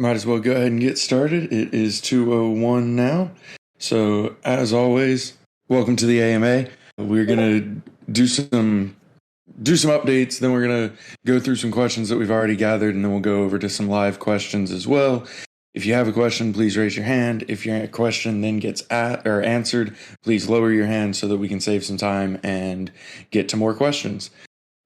Might as well go ahead and get started. It is 2:01 now. So, as always, welcome to the AMA. We're going to do some updates, then we're going to go through some questions that we've already gathered, and then we'll go over to some live questions as well. If you have a question, please raise your hand. If your question then gets answered, please lower your hand so that we can save some time and get to more questions.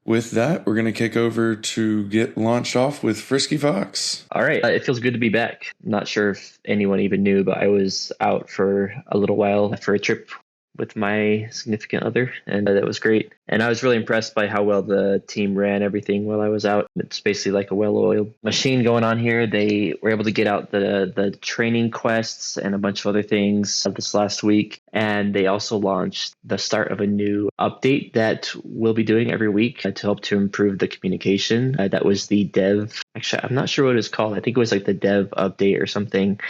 With that, we're going to kick over to get launched off with Frisky Fox. All right. It feels good to be back. Not sure if anyone even knew, but I was out for a little while for a trip with my significant other, and that was great. And I was really impressed by how well the team ran everything while I was out. It's basically like a well-oiled machine going on here. They were able to get out the training quests and a bunch of other things this last week. And they also launched the start of a new update that we'll be doing every week to help to improve the communication. That was the dev. Actually, I'm not sure what it's called. I think it was like the dev update or something.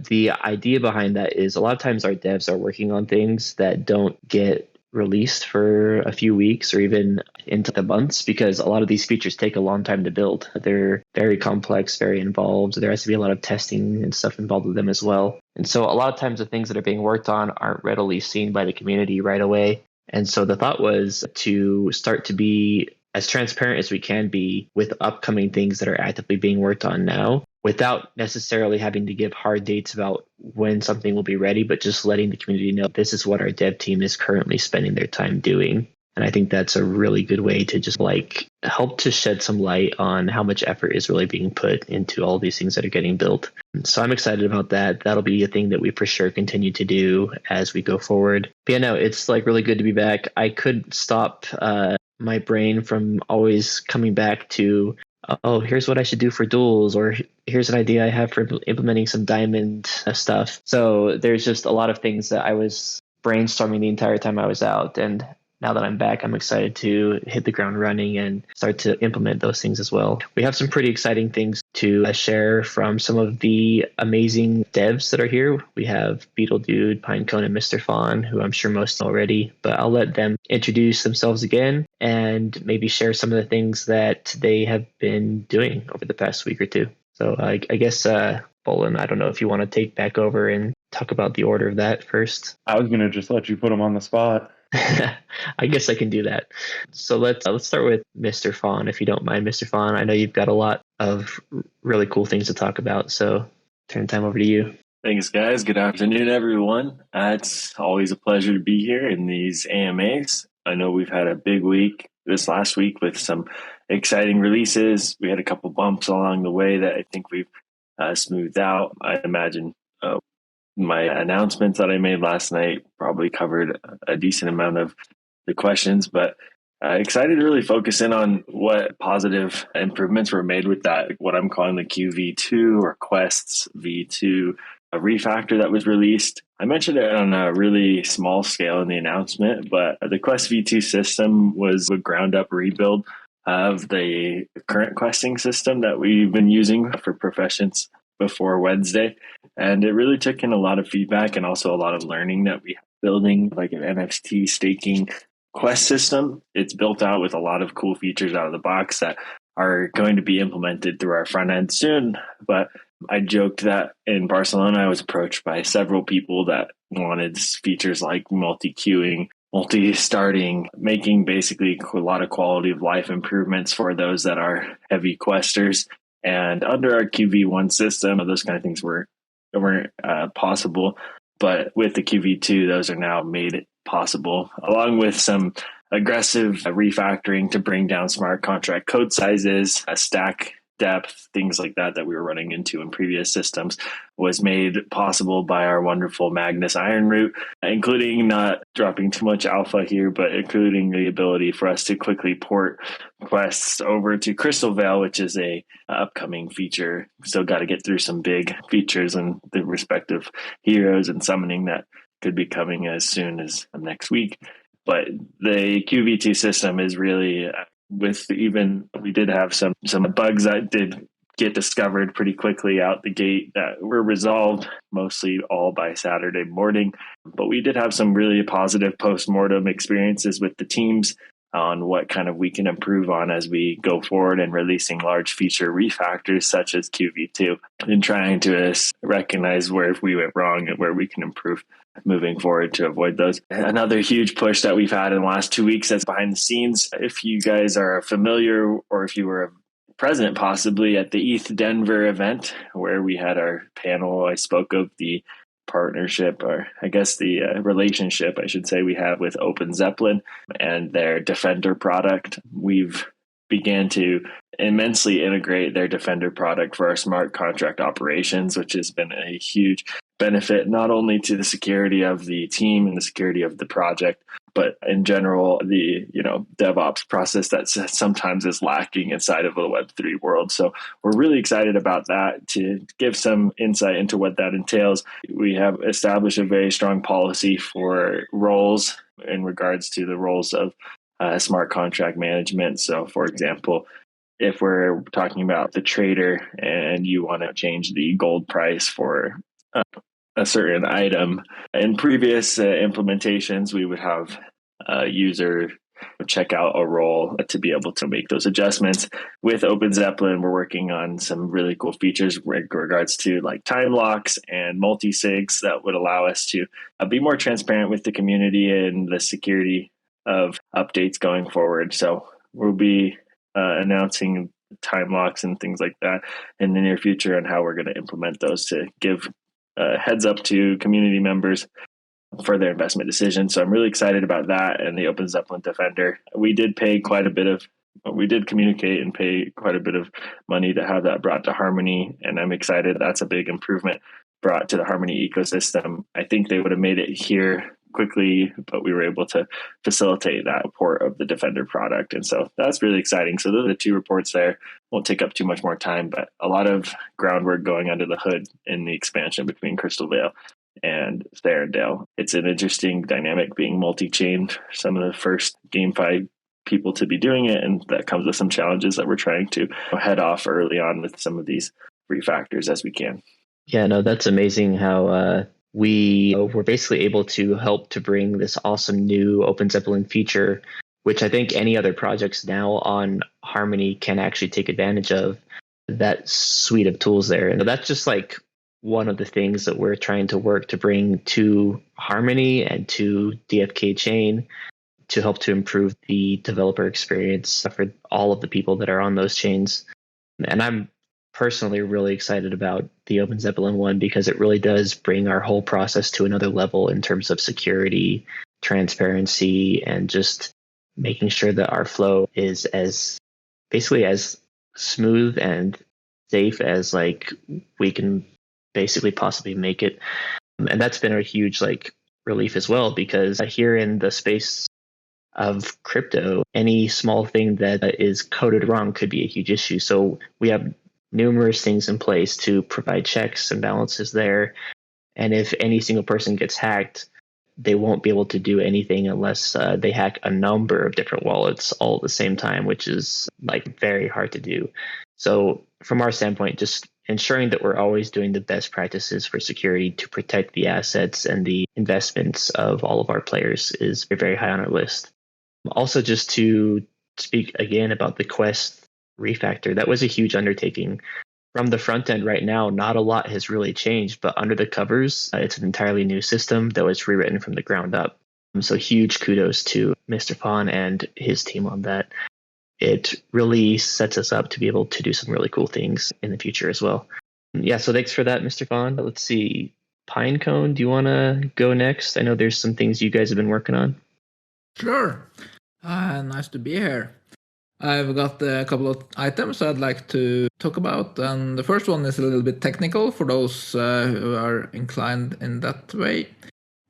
The idea behind that is a lot of times our devs are working on things that don't get released for a few weeks or even into the months, because a lot of these features take a long time to build. They're very complex, very involved. There has to be a lot of testing and stuff involved with them as well. And so a lot of times the things that are being worked on aren't readily seen by the community right away. And so the thought was to start to be as transparent as we can be with upcoming things that are actively being worked on now, without necessarily having to give hard dates about when something will be ready, but just letting the community know this is what our dev team is currently spending their time doing. And I think that's a really good way to just help to shed some light on how much effort is really being put into all these things that are getting built. So I'm excited about that. That'll be a thing that we for sure continue to do as we go forward. But yeah, no, it's really good to be back. I couldn't stop my brain from always coming back to, oh, here's what I should do for duels, or here's an idea I have for implementing some diamond stuff. So there's just a lot of things that I was brainstorming the entire time I was out. And now that I'm back, I'm excited to hit the ground running and start to implement those things as well. We have some pretty exciting things to share from some of the amazing devs that are here. We have Beetle Dude, Pinecone, and Mr. Fawn, who I'm sure most know already, but I'll let them introduce themselves again and maybe share some of the things that they have been doing over the past week or two. So I guess, Bolin, I don't know if you want to take back over and talk about the order of that first. I was going to just let you put them on the spot. I guess I can do that. So let's start with Mr. Fawn, if you don't mind, Mr. Fawn. I know you've got a lot of really cool things to talk about, so turn time over to you. Thanks, guys. Good afternoon, everyone. It's always a pleasure to be here in these AMAs. I know we've had a big week this last week with some exciting releases. We had a couple bumps along the way that I think we've smoothed out. I imagine my announcements that I made last night probably covered a decent amount of the questions, but excited to really focus in on what positive improvements were made with that, what I'm calling the QV2 or Quests V2 refactor that was released. I mentioned it on a really small scale in the announcement, but the Quest V2 system was a ground up rebuild of the current questing system that we've been using for professions before Wednesday. And it really took in a lot of feedback and also a lot of learning that we have building like an NFT staking quest system. It's built out with a lot of cool features out of the box that are going to be implemented through our front end soon. But I joked that in Barcelona, I was approached by several people that wanted features like multi-queuing, multi-starting, making basically a lot of quality of life improvements for those that are heavy questers. And under our QV1 system, those kind of things weren't possible. But with the QV2, those are now made possible, along with some aggressive refactoring to bring down smart contract code sizes, stack depth, things like that we were running into in previous systems was made possible by our wonderful Magnus Iron Root, including not dropping too much alpha here, but including the ability for us to quickly port quests over to Crystal Veil, which is a upcoming feature. Still got to get through some big features and the respective heroes and summoning that could be coming as soon as next week. But the QV2 system is really we did have some bugs that did get discovered pretty quickly out the gate that were resolved mostly all by Saturday morning. But we did have some really positive post-mortem experiences with the teams on what kind of we can improve on as we go forward and releasing large feature refactors such as QV2 and trying to recognize where we went wrong and where we can improve moving forward to avoid those. Another huge push that we've had in the last 2 weeks that's behind the scenes. If you guys are familiar or if you were present possibly at the ETH Denver event where we had our panel, I spoke of the partnership, or I guess the relationship I should say we have with Open Zeppelin and their Defender product. We've began to immensely integrate their Defender product for our smart contract operations, which has been a huge benefit not only to the security of the team and the security of the project, but in general, the DevOps process that sometimes is lacking inside of the Web3 world. So we're really excited about that. To give some insight into what that entails, we have established a very strong policy for roles in regards to the roles of smart contract management. So, for example, if we're talking about the trader and you want to change the gold price for a certain item, in previous implementations, we would have a user check out a role to be able to make those adjustments. With Open Zeppelin, we're working on some really cool features in regards to like time locks and multi-sigs that would allow us to be more transparent with the community and the security of updates going forward. So we'll be announcing time locks and things like that in the near future and how we're going to implement those to give heads up to community members for their investment decisions. So I'm really excited about that and the Open Zeppelin Defender. We did communicate and pay quite a bit of money to have that brought to Harmony, and I'm excited. That's a big improvement brought to the Harmony ecosystem. I think they would have made it here quickly, but we were able to facilitate that port of the Defender product. And so that's really exciting. So those are the two reports there. Won't take up too much more time, but a lot of groundwork going under the hood in the expansion between Crystal Vale and Therondale. It's an interesting dynamic being multi-chain, some of the first GameFi people to be doing it, and that comes with some challenges that we're trying to head off early on with some of these refactors as we can. Yeah, no, that's amazing how we were basically able to help to bring this awesome new Open Zeppelin feature, which I think any other projects now on Harmony can actually take advantage of, that suite of tools there. And that's just like one of the things that we're trying to work to bring to Harmony and to DFK Chain to help to improve the developer experience for all of the people that are on those chains. And I'm personally really excited about the Open Zeppelin one because it really does bring our whole process to another level in terms of security, transparency, and just making sure that our flow is as smooth and safe as like we can basically possibly make it. And that's been a huge relief as well, because here in the space of crypto, any small thing that is coded wrong could be a huge issue. So we have numerous things in place to provide checks and balances there. And if any single person gets hacked, they won't be able to do anything unless they hack a number of different wallets all at the same time, which is very hard to do. So from our standpoint, just ensuring that we're always doing the best practices for security to protect the assets and the investments of all of our players is very high on our list. Also, just to speak again about the Quest refactor, that was a huge undertaking. From the front end right now, not a lot has really changed, but under the covers, it's an entirely new system that was rewritten from the ground up. So huge kudos to Mr. Fawn and his team on that. It really sets us up to be able to do some really cool things in the future as well. Yeah, so thanks for that, Mr. Fawn. Let's see. Pinecone, do you want to go next? I know there's some things you guys have been working on. Sure. Nice to be here. I've got a couple of items I'd like to talk about, and the first one is a little bit technical for those who are inclined in that way.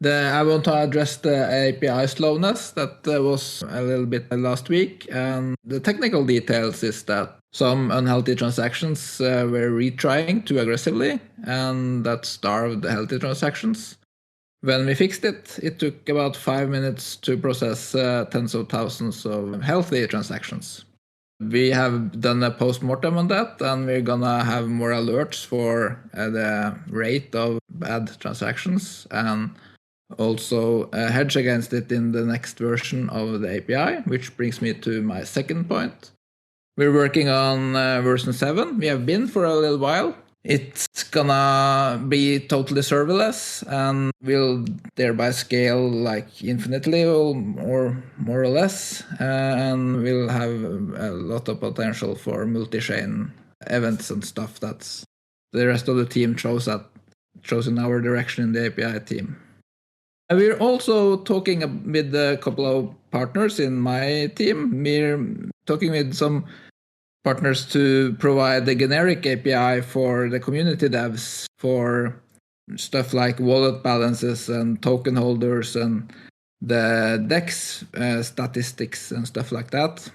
I want to address the API slowness that was a little bit last week, and the technical details is that some unhealthy transactions were retrying too aggressively, and that starved the healthy transactions. When we fixed it, it took about 5 minutes to process tens of thousands of healthy transactions. We have done a post-mortem on that, and we're gonna have more alerts for the rate of bad transactions and also hedge against it in the next version of the API, which brings me to my second point. We're working on version 7. We have been for a little while. It's gonna be totally serverless and will thereby scale like infinitely or more or less, and will have a lot of potential for multi-chain events and stuff that's the rest of the team chose in our direction in the API team. And we're also talking with a couple of partners in my team. We're talking with some partners to provide the generic API for the community devs for stuff like wallet balances and token holders and the DEX statistics and stuff like that.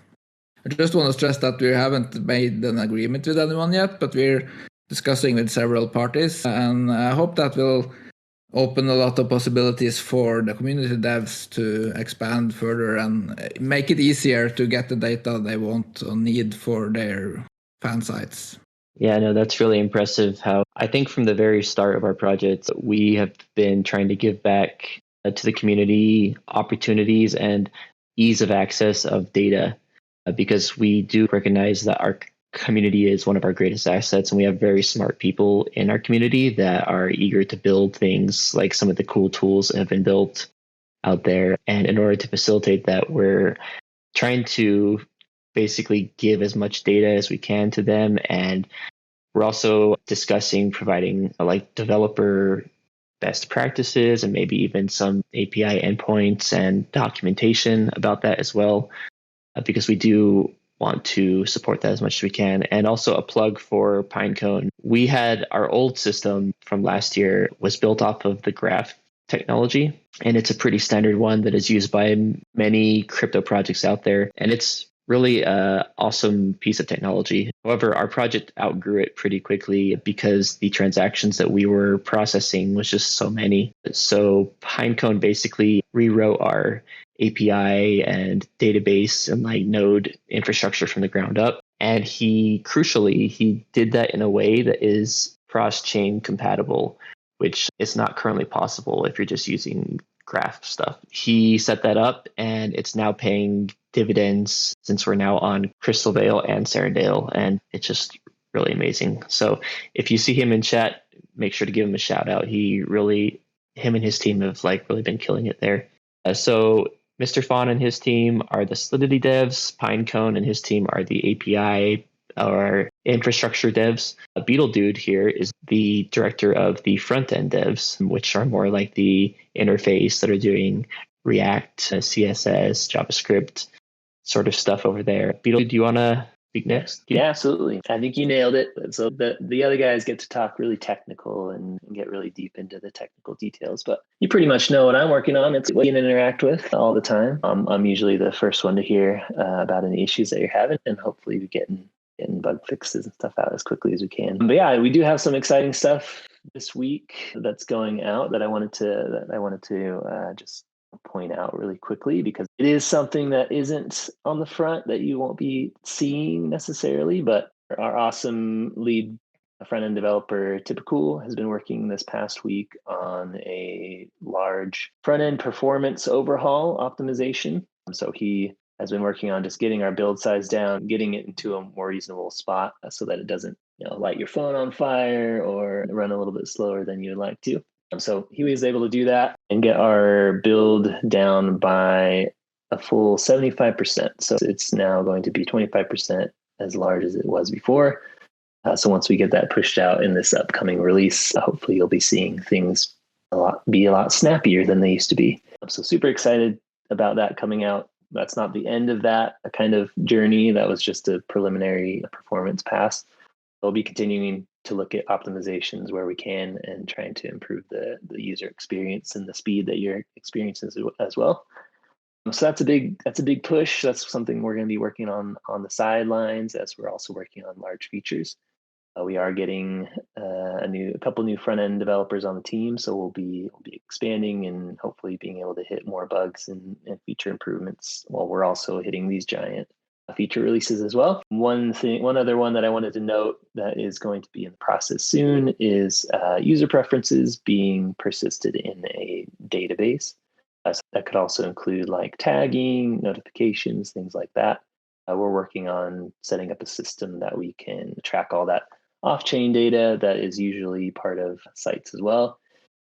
I just want to stress that we haven't made an agreement with anyone yet, but we're discussing with several parties, and I hope that will open a lot of possibilities for the community devs to expand further and make it easier to get the data they want or need for their fan sites. Yeah, no, that's really impressive how I think from the very start of our project, we have been trying to give back to the community opportunities and ease of access of data because we do recognize that our community is one of our greatest assets, and we have very smart people in our community that are eager to build things like some of the cool tools that have been built out there. And in order to facilitate that, we're trying to basically give as much data as we can to them, and we're also discussing providing like developer best practices and maybe even some API endpoints and documentation about that as well, because we do want to support that as much as we can. And also a plug for Pinecone. We had our old system from last year was built off of the graph technology, and it's a pretty standard one that is used by many crypto projects out there. And it's really an awesome piece of technology. However, our project outgrew it pretty quickly because the transactions that we were processing was just so many. So Pinecone basically rewrote our API and database and like node infrastructure from the ground up. And he did that in a way that is cross-chain compatible, which is not currently possible if you're just using graph stuff. He set that up and it's now paying dividends since we're now on Crystal Vale and Serendale, and it's just really amazing. So if you see him in chat, make sure to give him a shout out. Him and his team have like really been killing it there. So Mr. Fawn and his team are the Solidity devs. Pinecone and his team are the API or infrastructure devs. Beetle Dude here is the director of the front end devs, which are more like the interface that are doing React, CSS, JavaScript sort of stuff over there. Beetle, do you want to speak next? Yeah, absolutely. I think you nailed it. So the other guys get to talk really technical and get really deep into the technical details, but you pretty much know what I'm working on. It's what you interact with all the time. I'm usually the first one to hear about any issues that you're having, and hopefully we getting bug fixes and stuff out as quickly as we can. But yeah, we do have some exciting stuff this week that's going out that I wanted to just point out really quickly, because it is something that isn't on the front that you won't be seeing necessarily, but our awesome lead front-end developer Typical has been working this past week on a large front-end performance overhaul optimization. So he has been working on just getting our build size down, getting it into a more reasonable spot so that it doesn't light your phone on fire or run a little bit slower than you'd like to. So he was able to do that and get our build down by a full 75%. So it's now going to be 25% as large as it was before. So once we get that pushed out in this upcoming release, hopefully you'll be seeing things be a lot snappier than they used to be. So super excited about that coming out. That's not the end of that kind of journey. That was just a preliminary performance pass. We'll be continuing to look at optimizations where we can and trying to improve the user experience and the speed that you're experiencing as well. So that's a big push. That's something we're going to be working on the sidelines as we're also working on large features. We are getting a couple new front end developers on the team, so we'll be expanding and hopefully being able to hit more bugs and feature improvements while we're also hitting these giant feature releases as well. One other one that I wanted to note that is going to be in the process soon is user preferences being persisted in a database. So that could also include like tagging, notifications, things like that. We're working on setting up a system that we can track all that off-chain data that is usually part of sites as well,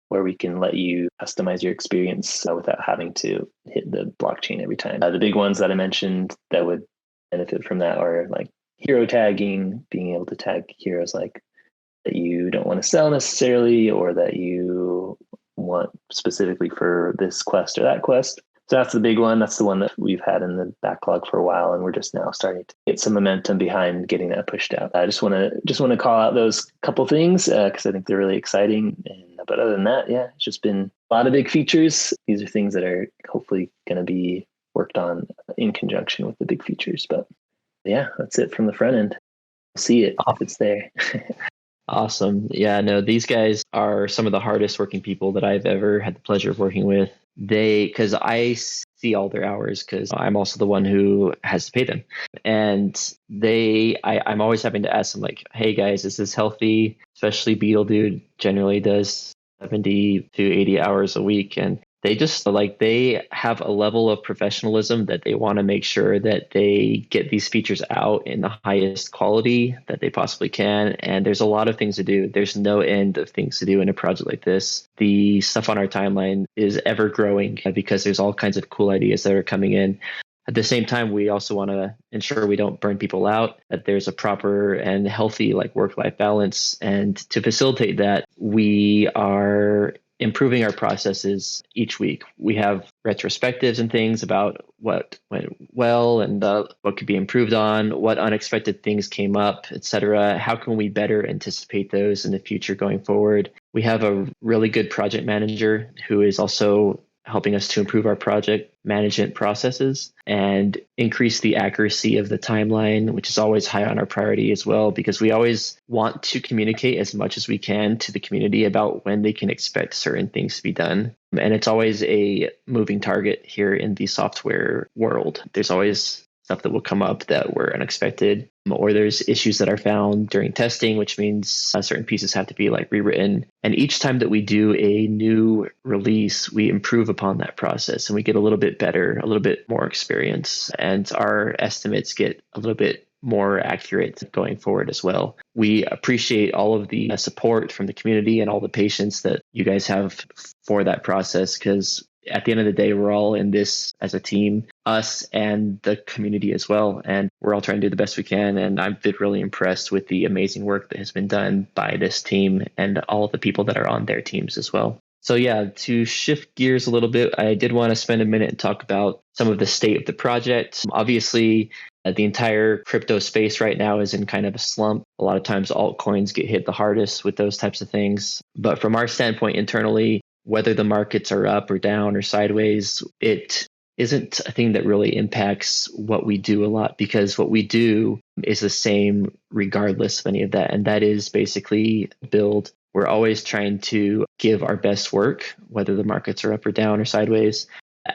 where we can let you customize your experience without having to hit the blockchain every time. The big ones that I mentioned that would benefit from that are like hero tagging, being able to tag heroes like that you don't want to sell necessarily, or that you want specifically for this quest or that quest. So that's the big one. That's the one that we've had in the backlog for a while, and we're just now starting to get some momentum behind getting that pushed out. I just want to call out those couple things because I think they're really exciting. But other than that, yeah, it's just been a lot of big features. These are things that are hopefully going to be worked on in conjunction with the big features. But yeah, that's it from the front end. See it if it's there. Awesome. Yeah, no, these guys are some of the hardest working people that I've ever had the pleasure of working with. Because I see all their hours because I'm also the one who has to pay them. And I'm always having to ask them like, hey guys, is this healthy? Especially Beetle Dude generally does 70 to 80 hours a week. And they just they have a level of professionalism that they want to make sure that they get these features out in the highest quality that they possibly can. And there's a lot of things to do. There's no end of things to do in a project like this. The stuff on our timeline is ever growing because there's all kinds of cool ideas that are coming in. At the same time, we also want to ensure we don't burn people out, that there's a proper and healthy work-life balance. And to facilitate that, we are improving our processes each week. We have retrospectives and things about what went well and what could be improved on, what unexpected things came up, etc. How can we better anticipate those in the future going forward? We have a really good project manager who is also helping us to improve our project management processes and increase the accuracy of the timeline, which is always high on our priority as well, because we always want to communicate as much as we can to the community about when they can expect certain things to be done. And it's always a moving target here in the software world. There's always stuff that will come up that were unexpected, or there's issues that are found during testing, which means certain pieces have to be rewritten. And each time that we do a new release, we improve upon that process and we get a little bit better, a little bit more experience, and our estimates get a little bit more accurate going forward as well. We appreciate all of the support from the community and all the patience that you guys have for that process, because at the end of the day, we're all in this as a team, us and the community as well. And we're all trying to do the best we can. And I've been really impressed with the amazing work that has been done by this team and all of the people that are on their teams as well. So yeah, to shift gears a little bit, I did want to spend a minute and talk about some of the state of the project. Obviously, the entire crypto space right now is in kind of a slump. A lot of times altcoins get hit the hardest with those types of things. But from our standpoint internally, whether the markets are up or down or sideways, it isn't a thing that really impacts what we do a lot, because what we do is the same regardless of any of that. And that is basically build. We're always trying to give our best work, whether the markets are up or down or sideways,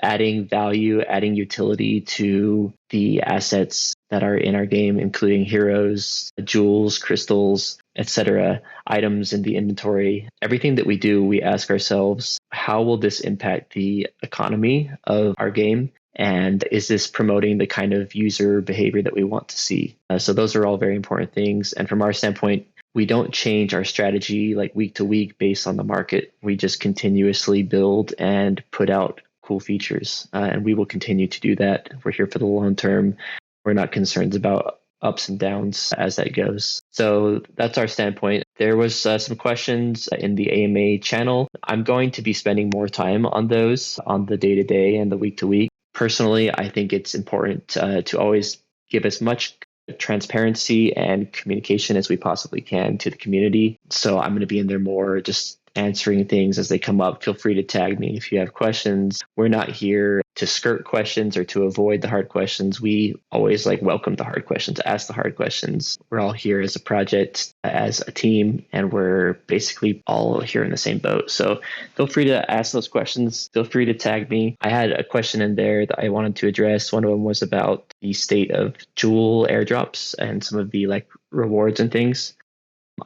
adding value, adding utility to the assets that are in our game, including heroes, jewels, crystals, etc., items in the inventory. Everything that we do, we ask ourselves, how will this impact the economy of our game? And is this promoting the kind of user behavior that we want to see? So those are all very important things. And from our standpoint, we don't change our strategy week to week based on the market. We just continuously build and put out cool features. And we will continue to do that. We're here for the long term. We're not concerned about ups and downs as that goes. So that's our standpoint. There was some questions in the AMA channel. I'm going to be spending more time on those on the day-to-day and the week-to-week. Personally, I think it's important to always give as much transparency and communication as we possibly can to the community. So I'm going to be in there more just answering things as they come up. Feel free to tag me if you have questions. We're not here to skirt questions or to avoid the hard questions. We always welcome the hard questions, ask the hard questions. We're all here as a project, as a team, and we're basically all here in the same boat. So feel free to ask those questions. Feel free to tag me. I had a question in there that I wanted to address. One of them was about the state of Jewel airdrops and some of the rewards and things.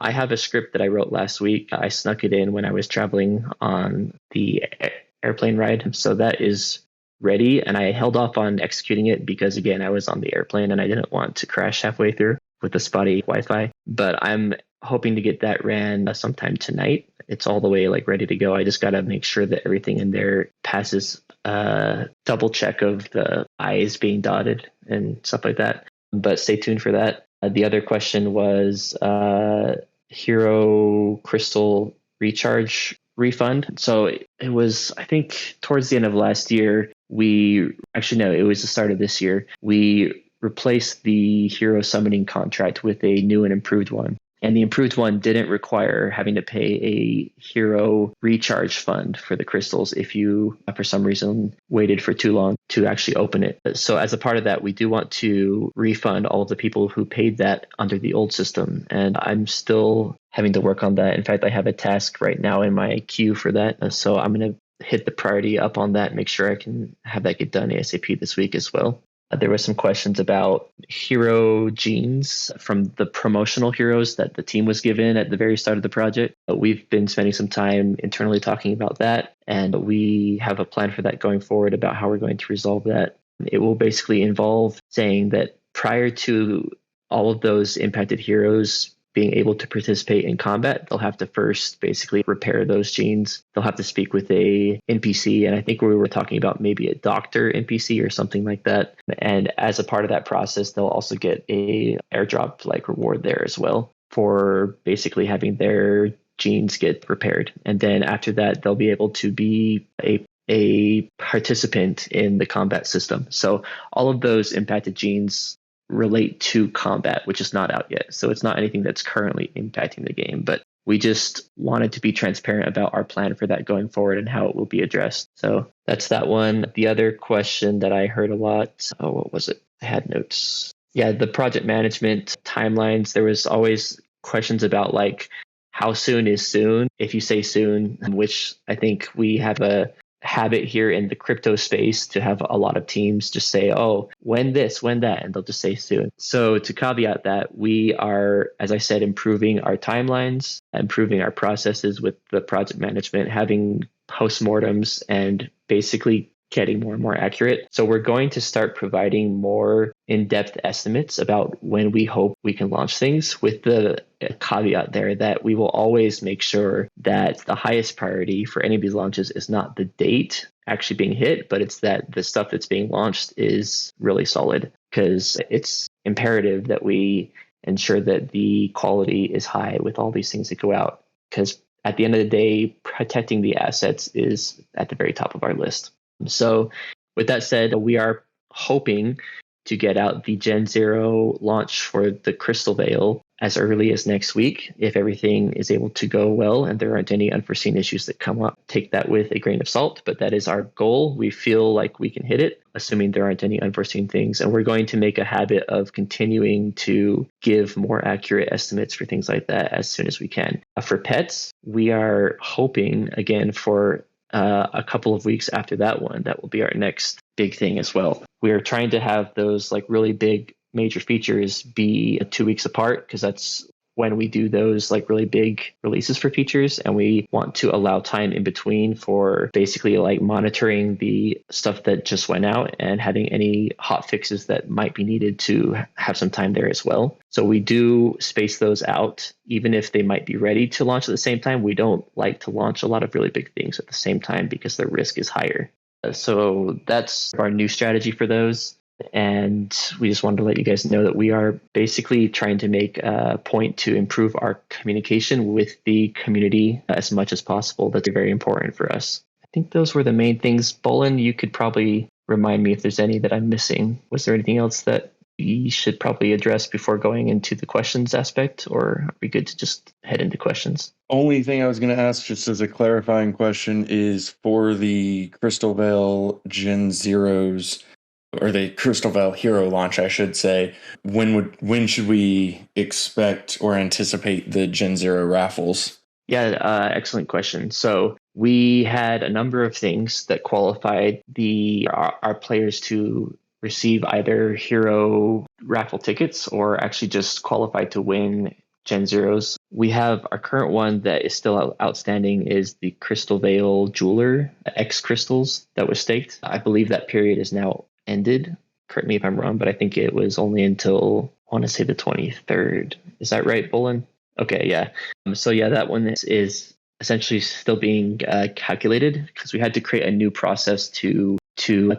I have a script that I wrote last week. I snuck it in when I was traveling on the airplane ride. So that is ready. And I held off on executing it because, again, I was on the airplane and I didn't want to crash halfway through with the spotty Wi-Fi. But I'm hoping to get that ran sometime tonight. It's all the way ready to go. I just got to make sure that everything in there passes a double check of the I's being dotted and stuff like that. But stay tuned for that. The other question was Hero Crystal recharge refund. So it was, I think, towards the end of last year, it was the start of this year. We replaced the Hero summoning contract with a new and improved one. And the improved one didn't require having to pay a Hero recharge fund for the crystals if you, for some reason, waited for too long to actually open it. So as a part of that, we do want to refund all of the people who paid that under the old system. And I'm still having to work on that. In fact, I have a task right now in my queue for that. So I'm going to hit the priority up on that, make sure I can have that get done ASAP this week as well. There were some questions about hero genes from the promotional heroes that the team was given at the very start of the project. We've been spending some time internally talking about that, and we have a plan for that going forward about how we're going to resolve that. It will basically involve saying that prior to all of those impacted heroes being able to participate in combat, they'll have to first basically repair those genes. They'll have to speak with a NPC, and I think we were talking about maybe a doctor NPC or something like that. And as a part of that process, they'll also get a airdrop reward there as well for basically having their genes get repaired. And then after that, they'll be able to be a participant in the combat system. So all of those impacted genes relate to combat, which is not out yet. So it's not anything that's currently impacting the game, but we just wanted to be transparent about our plan for that going forward and how it will be addressed. So that's that one. The other question that I heard a lot, what was it? I had notes. Yeah, the project management timelines. There was always questions about how soon is soon? If you say soon, which I think we have a habit here in the crypto space to have a lot of teams just say, oh, when this, when that, and they'll just say soon. So to caveat that, we are, as I said, improving our timelines, improving our processes with the project management, having postmortems, and basically getting more and more accurate. So we're going to start providing more in-depth estimates about when we hope we can launch things, with the caveat there that we will always make sure that the highest priority for any of these launches is not the date actually being hit, but it's that the stuff that's being launched is really solid, because it's imperative that we ensure that the quality is high with all these things that go out, because at the end of the day, protecting the assets is at the very top of our list. So with that said, we are hoping to get out the Gen 0 launch for the Crystal Veil as early as next week, if everything is able to go well and there aren't any unforeseen issues that come up. Take that with a grain of salt, but that is our goal. We feel like we can hit it, assuming there aren't any unforeseen things. And we're going to make a habit of continuing to give more accurate estimates for things like that as soon as we can. For pets, we are hoping, again, for a couple of weeks after that one, that will be our next big thing as well. We are trying to have those really big major features be 2 weeks apart, because that's when we do those really big releases for features, and we want to allow time in between for basically monitoring the stuff that just went out and having any hot fixes that might be needed to have some time there as well. So we do space those out, even if they might be ready to launch at the same time. We don't like to launch a lot of really big things at the same time because the risk is higher. So that's our new strategy for those. And we just wanted to let you guys know that we are basically trying to make a point to improve our communication with the community as much as possible. That's very important for us. I think those were the main things. Bolin, you could probably remind me if there's any that I'm missing. Was there anything else that we should probably address before going into the questions aspect, or are we good to just head into questions? Only thing I was going to ask, just as a clarifying question, is for the Crystal Veil Gen Zeros, or the Crystal Veil Hero launch, I should say. When should we expect or anticipate the Gen Zero raffles? Yeah, excellent question. So we had a number of things that qualified our players to receive either hero raffle tickets or actually just qualified to win Gen Zeros. We have our current one that is still outstanding is the Crystal Veil Jeweler X crystals that was staked. I believe that period is now ended. Correct me if I'm wrong, but I think it was only until, I want to say, the 23rd. Is that right, Bolin? Okay, yeah. So yeah, that one is essentially still being calculated because we had to create a new process to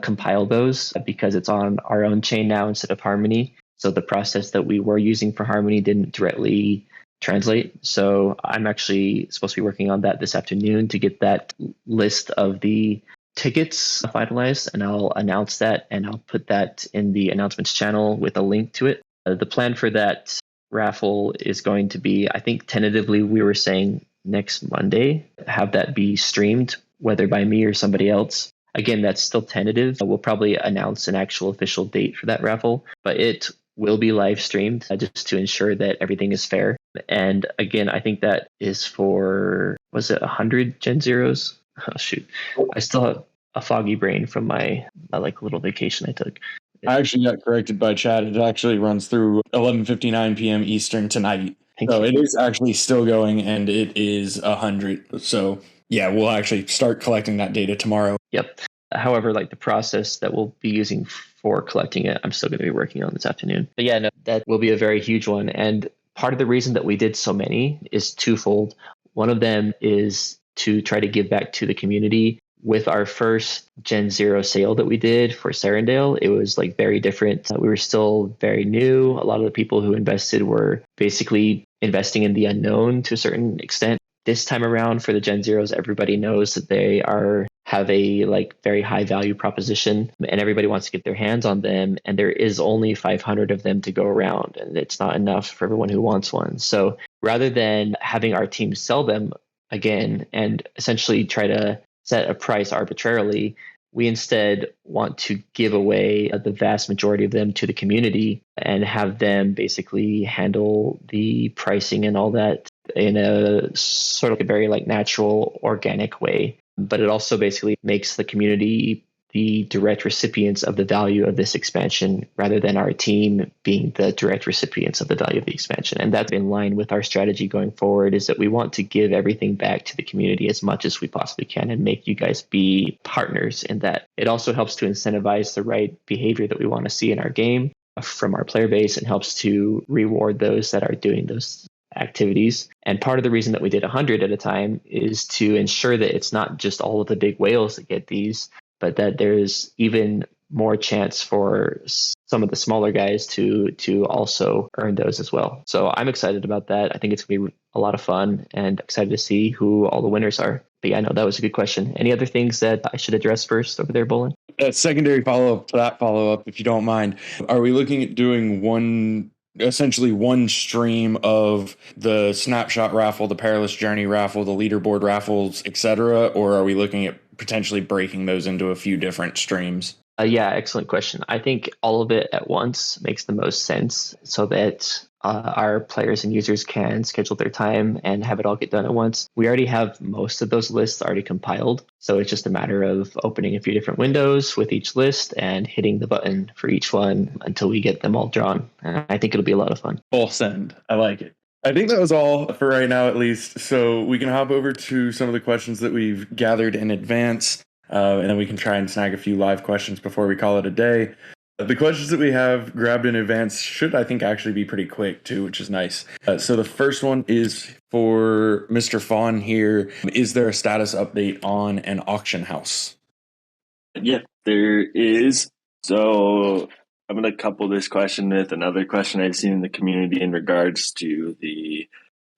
compile those because it's on our own chain now instead of Harmony. So the process that we were using for Harmony didn't directly translate. So I'm actually supposed to be working on that this afternoon to get that list of the tickets finalized, and I'll announce that and I'll put that in the announcements channel with a link to it. The plan for that raffle is going to be, I think tentatively we were saying next Monday, have that be streamed, whether by me or somebody else. Again, that's still tentative. We'll probably announce an actual official date for that raffle, but it will be live streamed just to ensure that everything is fair. And again, I think that is for, was it 100 Gen Zeros? Oh, shoot. I still have a foggy brain from my like little vacation I took. I actually got corrected by chat. It actually runs through 11:59 p.m. Eastern tonight. So it is actually still going, and it is 100. So yeah, we'll actually start collecting that data tomorrow. Yep. However, like the process that we'll be using for collecting it, I'm still going to be working on this afternoon. But yeah, no, that will be a very huge one. And part of the reason that we did so many is twofold. One of them is to try to give back to the community. With our first Gen Zero sale that we did for Serendale, it was like very different. We were still very new. A lot of the people who invested were basically investing in the unknown to a certain extent. This time around for the Gen Zeros, everybody knows that they have a like very high value proposition and everybody wants to get their hands on them. And there is only 500 of them to go around, and it's not enough for everyone who wants one. So rather than having our team sell them again and essentially try to set a price arbitrarily, we instead want to give away the vast majority of them to the community and have them basically handle the pricing and all that in a sort of a very like natural, organic way. But it also basically makes the community the direct recipients of the value of this expansion rather than our team being the direct recipients of the value of the expansion. And that's in line with our strategy going forward, is that we want to give everything back to the community as much as we possibly can and make you guys be partners in that. It also helps to incentivize the right behavior that we want to see in our game from our player base and helps to reward those that are doing those activities. And part of the reason that we did 100 at a time is to ensure that it's not just all of the big whales that get these, but that there's even more chance for some of the smaller guys to also earn those as well. So I'm excited about that. I think it's going to be a lot of fun and excited to see who all the winners are. But yeah, no, that was a good question. Any other things that I should address first over there, Bolin? A secondary follow-up to that follow-up, if you don't mind. Are we looking at doing essentially one stream of the snapshot raffle, the perilous journey raffle, the leaderboard raffles, etc., or are we looking at potentially breaking those into a few different streams? Yeah, excellent question. I think all of it at once makes the most sense so that our players and users can schedule their time and have it all get done at once. We already have most of those lists already compiled, so it's just a matter of opening a few different windows with each list and hitting the button for each one until we get them all drawn. And I think it'll be a lot of fun. Full send. I like it. I think that was all for right now, at least. So we can hop over to some of the questions that we've gathered in advance, and then we can try and snag a few live questions before we call it a day. The questions that we have grabbed in advance should, I think, actually be pretty quick, too, which is nice. So the first one is for Mr. Fawn here. Is there a status update on an auction house? Yeah, there is. So I'm going to couple this question with another question I've seen in the community in regards to the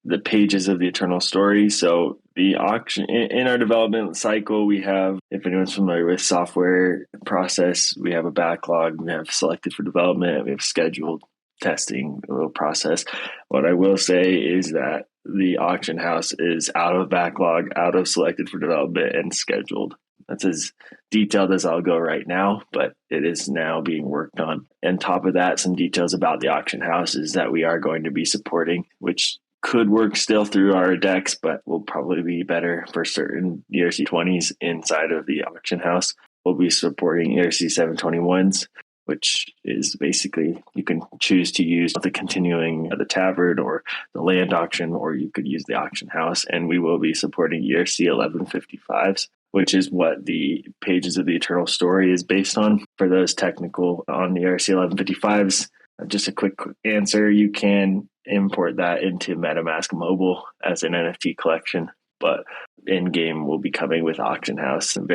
the pages of the eternal story. So the auction in our development cycle, we have, if anyone's familiar with software process, we have a backlog, we have selected for development, we have scheduled testing, a little process. What I will say is that the auction house is out of backlog, out of selected for development, and scheduled. That's as detailed as I'll go right now, but it is now being worked on. And top of that, some details about the auction house is that we are going to be supporting, which could work still through our decks, but will probably be better for certain ERC20s inside of the auction house. We'll be supporting ERC 721s, which is basically you can choose to use the continuing the tavern or the land auction, or you could use the auction house. And we will be supporting ERC 1155s, which is what the pages of the eternal story is based on. For those technical on the ERC 1155s, just a quick answer, you can import that into MetaMask Mobile as an NFT collection, but in-game will be coming with auction house. I'm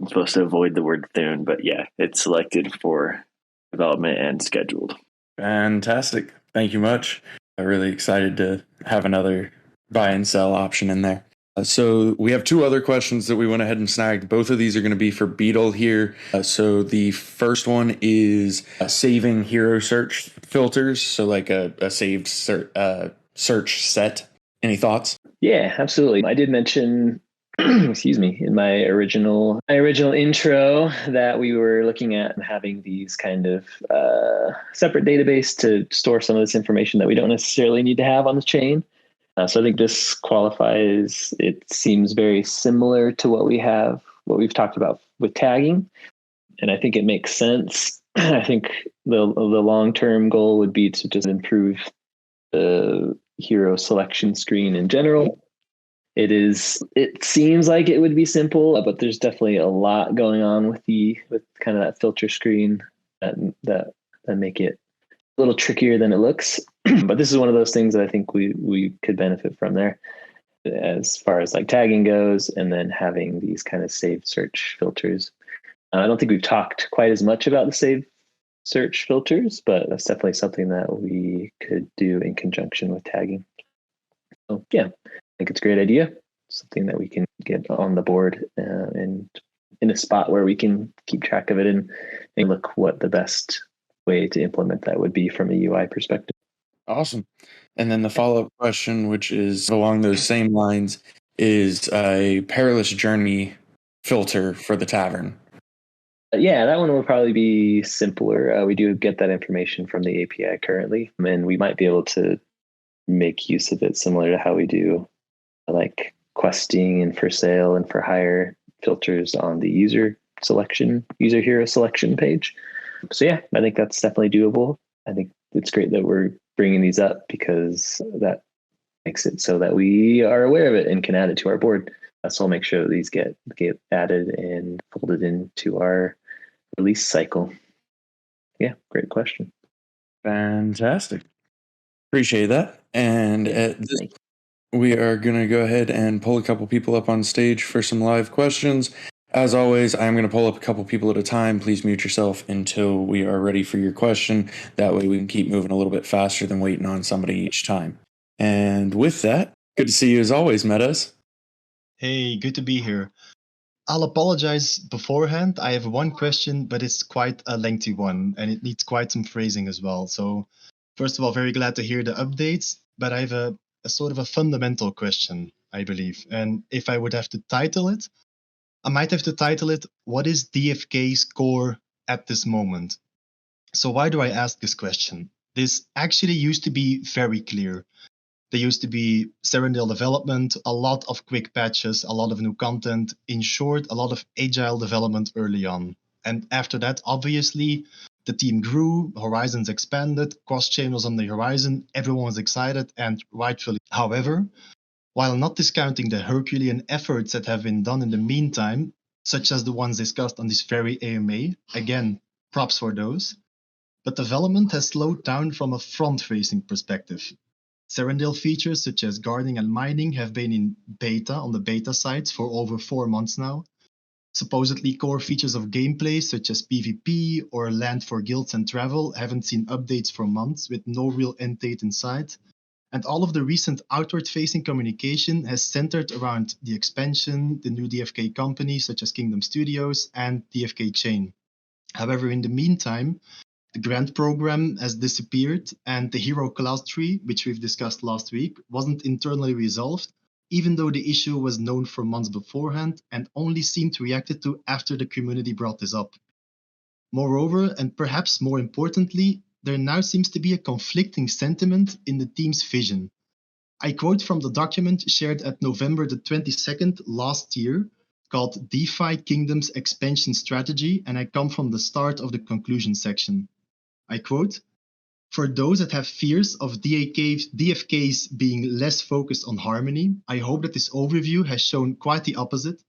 supposed to avoid the word Thune, but yeah, it's selected for development and scheduled. Fantastic. Thank you much. I'm really excited to have another buy and sell option in there. So we have two other questions that we went ahead and snagged. Both of these are going to be for Beetle here. So the first one is saving hero search filters. So like a saved search set. Any thoughts? Yeah, absolutely. I did mention, excuse me, in my original intro that we were looking at having these kind of separate database to store some of this information that we don't necessarily need to have on the chain. So I think this qualifies. It seems very similar to what we've talked about with tagging, and I think it makes sense. I think the long-term goal would be to just improve the hero selection screen in general. It seems like it would be simple, but there's definitely a lot going on with kind of that filter screen that make it a little trickier than it looks. But this is one of those things that I think we could benefit from there as far as like tagging goes, and then having these kind of saved search filters. I don't think we've talked quite as much about the saved search filters, but that's definitely something that we could do in conjunction with tagging. So yeah, I think it's a great idea. Something that we can get on the board and in a spot where we can keep track of it and look what the best way to implement that would be from a UI perspective. Awesome. And then the follow-up question, which is along those same lines, is a perilous journey filter for the tavern. Yeah, that one will probably be simpler. We do get that information from the API currently, and we might be able to make use of it similar to how we do like questing and for sale and for hire filters on the user hero selection page. So yeah, I think that's definitely doable. I think it's great that we're bringing these up because that makes it so that we are aware of it and can add it to our board. So I'll make sure that these get added and folded into our release cycle. Yeah, great question. Fantastic. Appreciate that. And we are going to go ahead and pull a couple people up on stage for some live questions. As always, I'm going to pull up a couple people at a time. Please mute yourself until we are ready for your question. That way we can keep moving a little bit faster than waiting on somebody each time. And with that, good to see you as always, Metas. Hey, good to be here. I'll apologize beforehand. I have one question, but it's quite a lengthy one, and it needs quite some phrasing as well. So, first of all, very glad to hear the updates, but I have a sort of a fundamental question, I believe. And if I would have to title it, I might have to title it, what is DFK's core at this moment? So why do I ask this question? This actually used to be very clear. There used to be Serendale development, a lot of quick patches, a lot of new content. In short, a lot of agile development early on. And after that, obviously, the team grew, horizons expanded, cross-chain was on the horizon, everyone was excited, and rightfully. However, while not discounting the Herculean efforts that have been done in the meantime, such as the ones discussed on this very AMA, again, props for those, but development has slowed down from a front-facing perspective. Serendale features such as gardening and mining have been in beta on the beta sites for over 4 months now. Supposedly core features of gameplay such as PvP or land for guilds and travel haven't seen updates for months with no real end date in sight. And all of the recent outward-facing communication has centered around the expansion, the new DFK companies such as Kingdom Studios and DFK Chain. However, in the meantime, the grant program has disappeared and the hero class tree, which we've discussed last week, wasn't internally resolved, even though the issue was known for months beforehand and only seemed reacted to after the community brought this up. Moreover, and perhaps more importantly, there now seems to be a conflicting sentiment in the team's vision. I quote from the document shared at November the 22nd last year, called DeFi Kingdoms Expansion Strategy, and I come from the start of the conclusion section. I quote, "For those that have fears of DFKs being less focused on harmony, I hope that this overview has shown quite the opposite.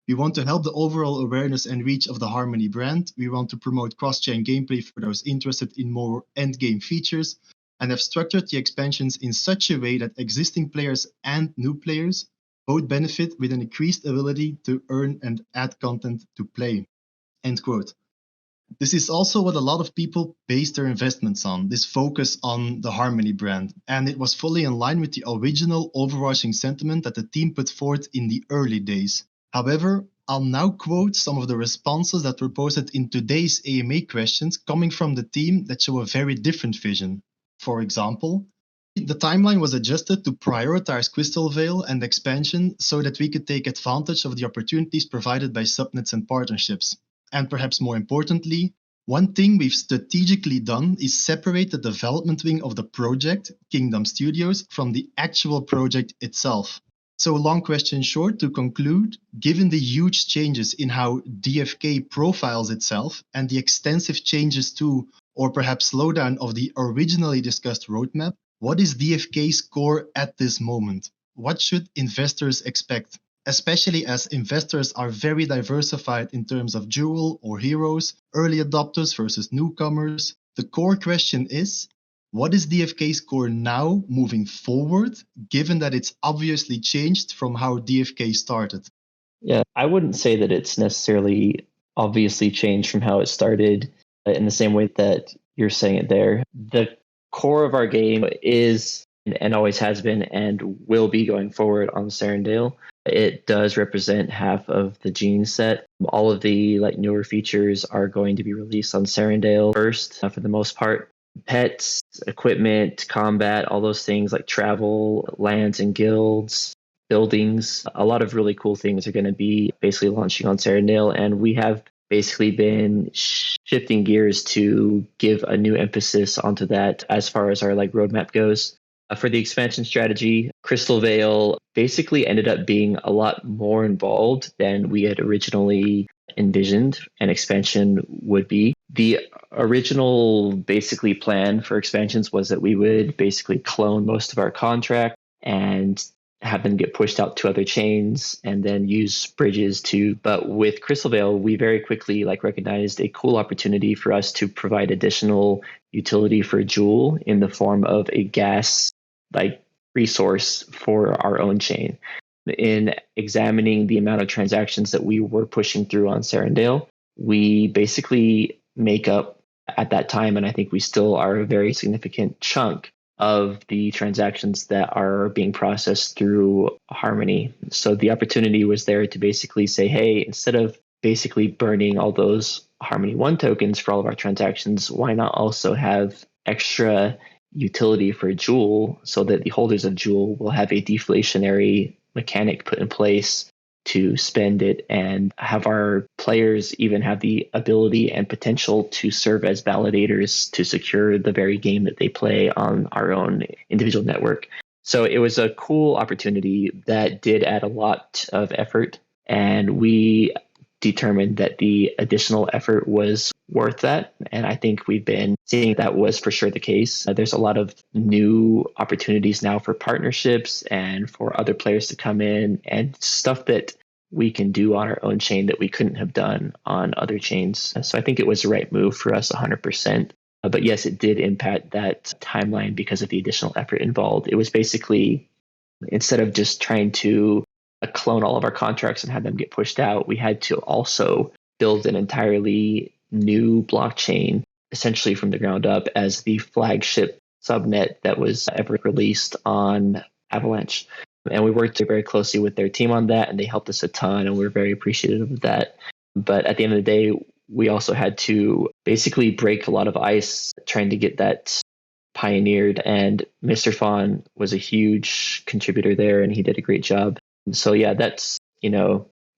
We want to help the overall awareness and reach of the Harmony brand. We want to promote cross-chain gameplay for those interested in more endgame features, and have structured the expansions in such a way that existing players and new players both benefit with an increased ability to earn and add content to play." End quote. This is also what a lot of people base their investments on, this focus on the Harmony brand, and it was fully in line with the original overarching sentiment that the team put forth in the early days. However, I'll now quote some of the responses that were posted in today's AMA questions coming from the team that show a very different vision. For example, the timeline was adjusted to prioritize Crystal Veil and expansion so that we could take advantage of the opportunities provided by subnets and partnerships. And perhaps more importantly, one thing we've strategically done is separate the development wing of the project, Kingdom Studios, from the actual project itself. So long question short, to conclude, given the huge changes in how DFK profiles itself and the extensive changes to, or perhaps slowdown of the originally discussed roadmap, what is DFK's core at this moment? What should investors expect? Especially as investors are very diversified in terms of jewel or heroes, early adopters versus newcomers. The core question is, what is DFK's core now moving forward, given that it's obviously changed from how DFK started? Yeah, I wouldn't say that it's necessarily obviously changed from how it started in the same way that you're saying it there. The core of our game is and always has been and will be going forward on Serendale. It does represent half of the gene set. All of the newer features are going to be released on Serendale first, for the most part. Pets, equipment, combat, all those things like travel, lands and guilds, buildings. A lot of really cool things are going to be basically launching on Serendale, and we have basically been shifting gears to give a new emphasis onto that as far as our roadmap goes. For the expansion strategy, Crystal Veil basically ended up being a lot more involved than we had originally envisioned an expansion would be. The original basically plan for expansions was that we would basically clone most of our contract and have them get pushed out to other chains and then use bridges to. But with Crystal Veil, we very quickly recognized a cool opportunity for us to provide additional utility for Jewel in the form of a gas resource for our own chain. In examining the amount of transactions that we were pushing through on Serendale, we basically make up at that time, and I think we still are, a very significant chunk of the transactions that are being processed through Harmony. So the opportunity was there to basically say, hey, instead of basically burning all those Harmony 1 tokens for all of our transactions, why not also have extra utility for Jewel so that the holders of Jewel will have a deflationary mechanic put in place to spend it, and have our players even have the ability and potential to serve as validators to secure the very game that they play on our own individual network. So it was a cool opportunity that did add a lot of effort, and we determined that the additional effort was worth that. And I think we've been seeing that was for sure the case. There's a lot of new opportunities now for partnerships and for other players to come in, and stuff that we can do on our own chain that we couldn't have done on other chains. So I think it was the right move for us 100%. But yes, it did impact that timeline because of the additional effort involved. It was basically, instead of just trying to clone all of our contracts and have them get pushed out, we had to also build an entirely new blockchain, essentially from the ground up, as the flagship subnet that was ever released on Avalanche. And we worked very closely with their team on that, and they helped us a ton, and we're very appreciative of that. But at the end of the day, we also had to basically break a lot of ice trying to get that pioneered. And Mr. Fawn was a huge contributor there, and he did a great job. So yeah, that's,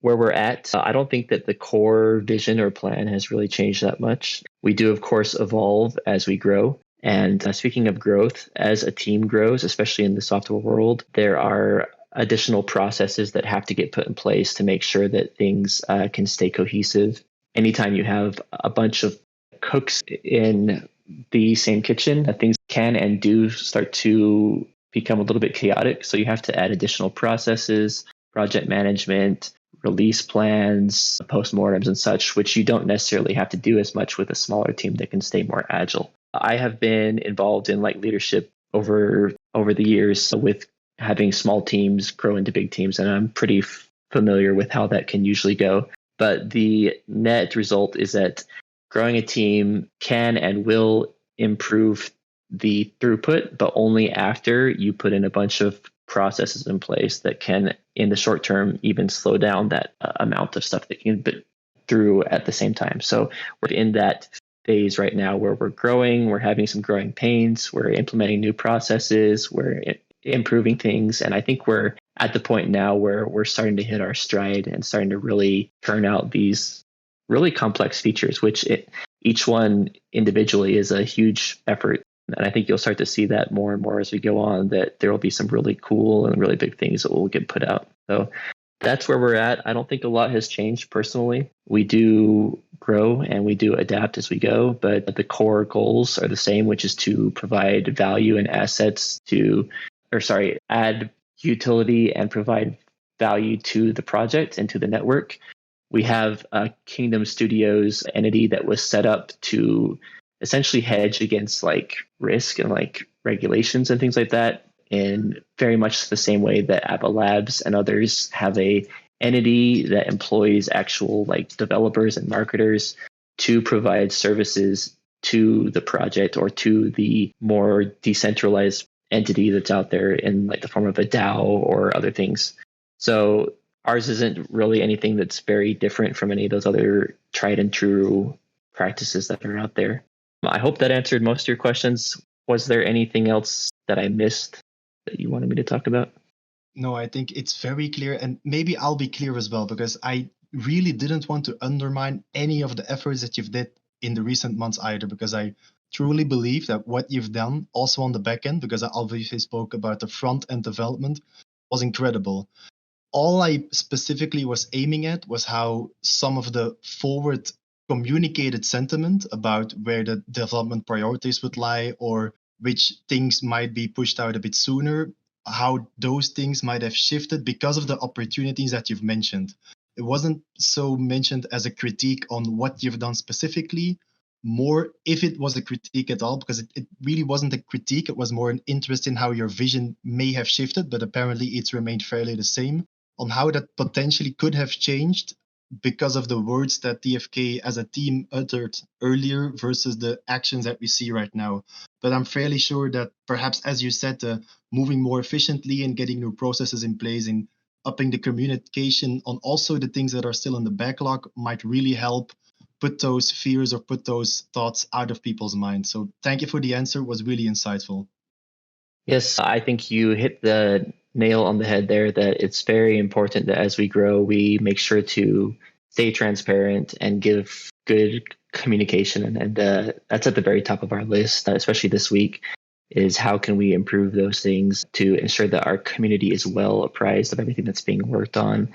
where we're at. I don't think that the core vision or plan has really changed that much. We do, of course, evolve as we grow. And speaking of growth, as a team grows, especially in the software world, there are additional processes that have to get put in place to make sure that things can stay cohesive. Anytime you have a bunch of cooks in the same kitchen, things can and do start to become a little bit chaotic. So you have to add additional processes, project management, release plans, postmortems and such, which you don't necessarily have to do as much with a smaller team that can stay more agile. I have been involved in leadership over the years with having small teams grow into big teams, and I'm pretty familiar with how that can usually go. But the net result is that growing a team can and will improve the throughput, but only after you put in a bunch of processes in place that can, in the short term, even slow down that amount of stuff that you can put through at the same time. So we're in that phase right now where we're growing, we're having some growing pains, we're implementing new processes, we're improving things. And I think we're at the point now where we're starting to hit our stride and starting to really turn out these really complex features, which each one individually is a huge effort. And I think you'll start to see that more and more as we go on, that there will be some really cool and really big things that will get put out. So that's where we're at. I don't think a lot has changed personally. We do grow and we do adapt as we go, but the core goals are the same, which is to provide value and assets add utility and provide value to the project and to the network. We have a Kingdom Studios entity that was set up to essentially hedge against risk and regulations and things like that, in very much the same way that Apple Labs and others have a entity that employs actual developers and marketers to provide services to the project or to the more decentralized entity that's out there in the form of a DAO or other things. So ours isn't really anything that's very different from any of those other tried and true practices that are out there. I hope that answered most of your questions. Was there anything else that I missed that you wanted me to talk about? No, I think it's very clear, and maybe I'll be clear as well, because I really didn't want to undermine any of the efforts that you've did in the recent months either, because I truly believe that what you've done also on the back end, because I obviously spoke about the front end development, was incredible. All I specifically was aiming at was how some of the forward communicated sentiment about where the development priorities would lie or which things might be pushed out a bit sooner, how those things might have shifted because of the opportunities that you've mentioned. It wasn't so mentioned as a critique on what you've done specifically, more if it was a critique at all, because it really wasn't a critique. It was more an interest in how your vision may have shifted, but apparently it's remained fairly the same, on how that potentially could have changed because of the words that DFK as a team uttered earlier versus the actions that we see right now. But I'm fairly sure that perhaps, as you said, moving more efficiently and getting new processes in place and upping the communication on also the things that are still in the backlog might really help put those fears or put those thoughts out of people's minds. So thank you for the answer. It was really insightful. Yes, I think you hit the nail on the head there, that it's very important that as we grow, we make sure to stay transparent and give good communication. And that's at the very top of our list, especially this week, is how can we improve those things to ensure that our community is well apprised of everything that's being worked on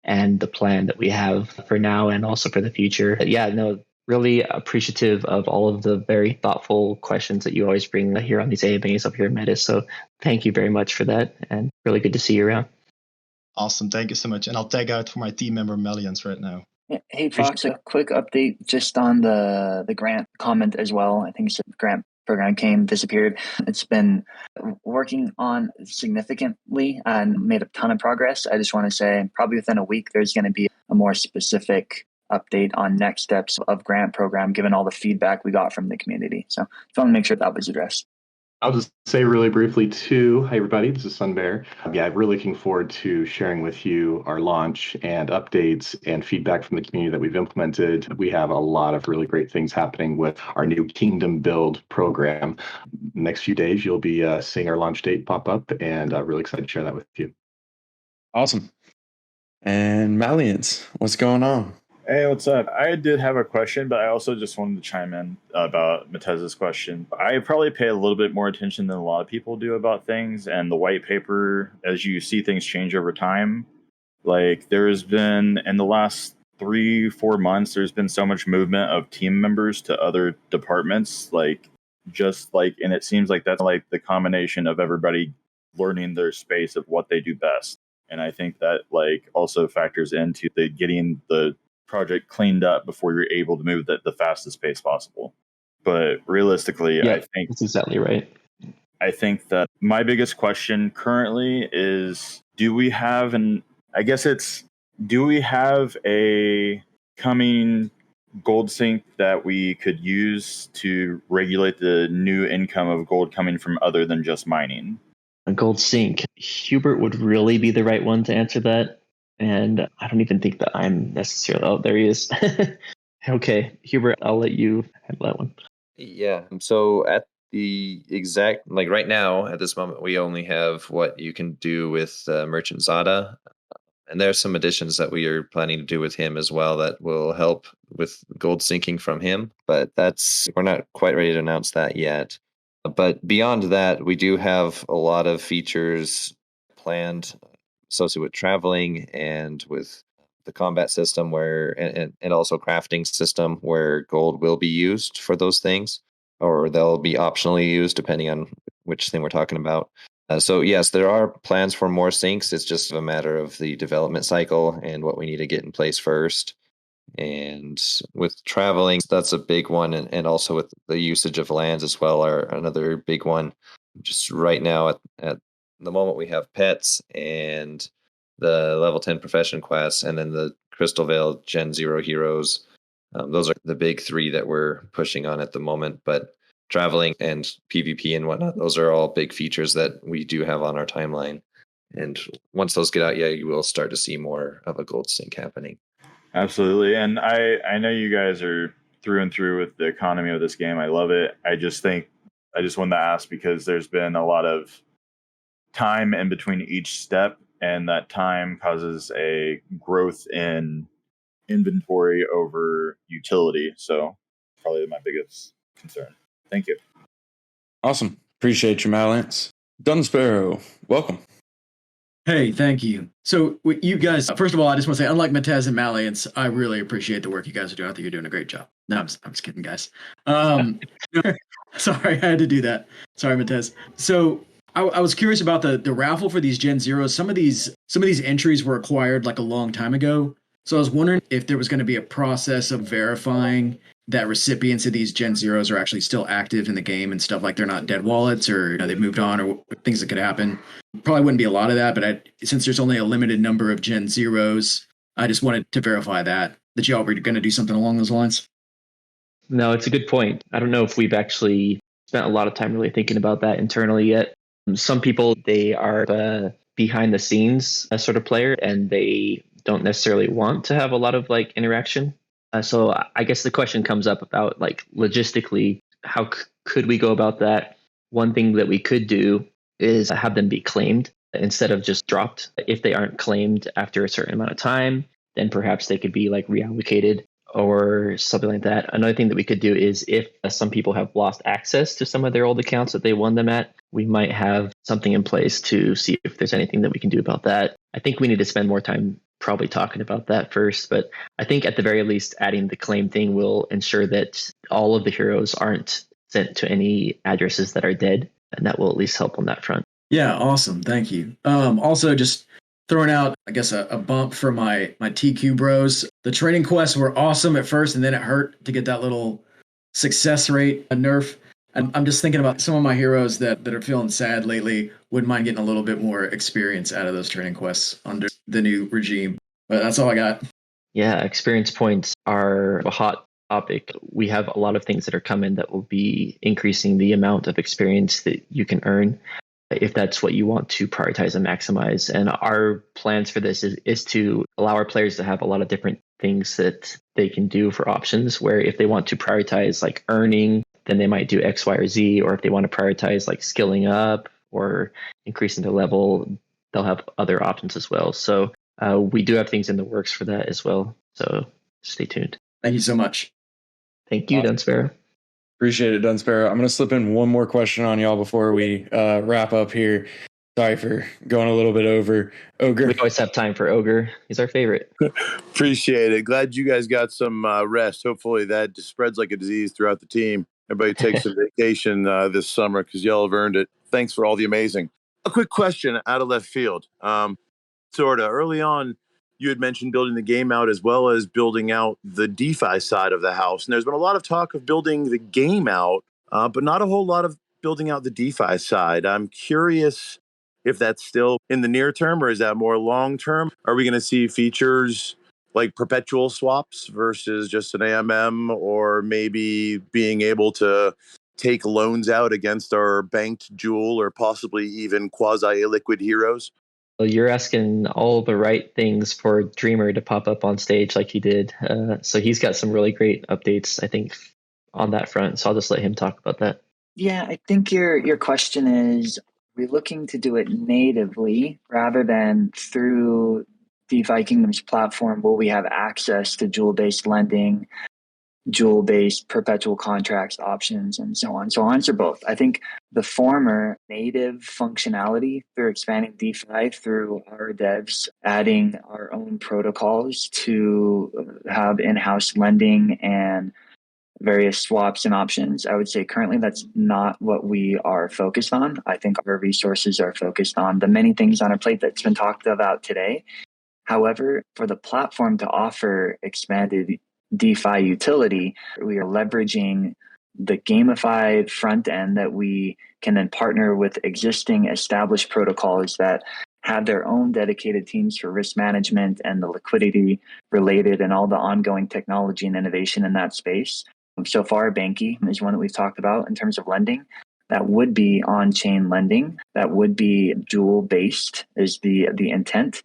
and the plan that we have for now and also for the future. Yeah, no, really appreciative of all of the very thoughtful questions that you always bring here on these AMAs up here in Metis. So thank you very much for that, and really good to see you around. Awesome. Thank you so much. And I'll tag out for my team member Melians right now. Hey, Fox, a quick update just on the grant comment as well. I think the grant program disappeared. It's been working on significantly and made a ton of progress. I just want to say probably within a week, there's going to be a more specific update on next steps of grant program, given all the feedback we got from the community. So just want to make sure that was addressed. I'll just say really briefly too, hi everybody, this is Sunbear. Yeah, I'm really looking forward to sharing with you our launch and updates and feedback from the community that we've implemented. We have a lot of really great things happening with our new Kingdom Build program. Next few days, you'll be seeing our launch date pop up, and really excited to share that with you. Awesome. And Malians, what's going on? Hey, what's up? I did have a question, but I also just wanted to chime in about Matez's question. I probably pay a little bit more attention than a lot of people do about things, and the white paper, as you see things change over time, like there has been in the last 3-4 months, there's been so much movement of team members to other departments, and it seems like that's like the combination of everybody learning their space of what they do best. And I think that like also factors into the getting the project cleaned up before you're able to move at the fastest pace possible. But realistically, Yeah, I think that's exactly right. I think that my biggest question currently is do we have a coming gold sink that we could use to regulate the new income of gold coming from other than just mining? A gold sink. Hubert would really be the right one to answer that. And I don't even think that I'm necessarily. Oh, there he is. Okay, Hubert, I'll let you handle that one. Yeah. So at the exact, like right now, at this moment, we only have what you can do with Merchant Zada. And there's some additions that we are planning to do with him as well that will help with gold sinking from him. But we're not quite ready to announce that yet. But beyond that, we do have a lot of features planned associated with traveling and with the combat system and also crafting system where gold will be used for those things, or they'll be optionally used depending on which thing we're talking about. So yes, there are plans for more sinks. It's just a matter of the development cycle and what we need to get in place first. And with traveling, that's a big one, and also with the usage of lands as well are another big one. Just right now at the moment we have pets and the level 10 profession quests, and then the Crystal Veil Gen 0 heroes. Those are the big three that we're pushing on at the moment. But traveling and PvP and whatnot, those are all big features that we do have on our timeline. And once those get out, yeah, you will start to see more of a gold sync happening. Absolutely. And I know you guys are through and through with the economy of this game. I love it. I just wanted to ask because there's been a lot of time in between each step, and that time causes a growth in inventory over utility. So probably my biggest concern. Thank you. Awesome. Appreciate your Malians. Dunsparrow, welcome. Hey, thank you. So you guys, first of all, I just want to say, unlike Matez and Malians, I really appreciate the work you guys are doing. I think you're doing a great job. No, I'm just kidding, guys. Sorry, I had to do that. Sorry, Matez. So I was curious about the raffle for these Gen Zeros. Some of these entries were acquired like a long time ago. So I was wondering if there was going to be a process of verifying that recipients of these Gen Zeros are actually still active in the game and stuff, like they're not dead wallets or they've moved on or things that could happen. Probably wouldn't be a lot of that, but since there's only a limited number of Gen Zeros, I just wanted to verify that y'all were going to do something along those lines. No, it's a good point. I don't know if we've actually spent a lot of time really thinking about that internally yet. Some people, they are behind the scenes sort of player, and they don't necessarily want to have a lot of like interaction. So I guess the question comes up about like logistically, how could we go about that? One thing that we could do is have them be claimed instead of just dropped. If they aren't claimed after a certain amount of time, then perhaps they could be like reallocated or something like that. Another thing that we could do is if some people have lost access to some of their old accounts that they won them at, we might have something in place to see if there's anything that we can do about that. I think we need to spend more time probably talking about that first, but I think at the very least, adding the claim thing will ensure that all of the heroes aren't sent to any addresses that are dead, and that will at least help on that front. Yeah, awesome. Thank you. Also, just throwing out, I guess, a bump for my TQ bros. The training quests were awesome at first, and then it hurt to get that little success rate nerf. And I'm just thinking about some of my heroes that are feeling sad lately. Wouldn't mind getting a little bit more experience out of those training quests under the new regime. But that's all I got. Yeah, experience points are a hot topic, we have a lot of things that are coming that will be increasing the amount of experience that you can earn if that's what you want to prioritize and maximize. And our plans for this is to allow our players to have a lot of different things that they can do for options, where if they want to prioritize like earning, then they might do X, Y, or Z, or if they want to prioritize like skilling up or increasing their level, they'll have other options as well. So we do have things in the works for that as well. So stay tuned. Thank you so much. Thank you, Dunsparrow. Appreciate it, Dunsparrow. I'm going to slip in one more question on y'all before we wrap up here. Sorry for going a little bit over. Ogre. We always have time for Ogre. He's our favorite. Appreciate it. Glad you guys got some rest. Hopefully that just spreads like a disease throughout the team. Everybody takes a vacation this summer because y'all have earned it. Thanks for all the amazing. A quick question out of left field. Sort of early on, you had mentioned building the game out as well as building out the DeFi side of the house. And there's been a lot of talk of building the game out, but not a whole lot of building out the DeFi side. I'm curious if that's still in the near term or is that more long term? Are we going to see features like perpetual swaps versus just an AMM, or maybe being able to take loans out against our banked Jewel or possibly even quasi-illiquid heroes? Well, you're asking all the right things for Dreamer to pop up on stage like he did. So he's got some really great updates, I think, on that front. So I'll just let him talk about that. Yeah, I think your question is, we're looking to do it natively rather than through DeFi Kingdom's platform. Will we have access to Jewel-based lending, Jewel-based perpetual contracts options, and so on? So I'll answer both. I think the former, native functionality through expanding DeFi through our devs, adding our own protocols to have in-house lending and various swaps and options. I would say currently that's not what we are focused on. I think our resources are focused on the many things on our plate that's been talked about today. However, for the platform to offer expanded DeFi utility, we are leveraging the gamified front end that we can then partner with existing established protocols that have their own dedicated teams for risk management and the liquidity related and all the ongoing technology and innovation in that space. So far, Banky is one that we've talked about in terms of lending. That would be on-chain lending. That would be Jewel-based is the intent.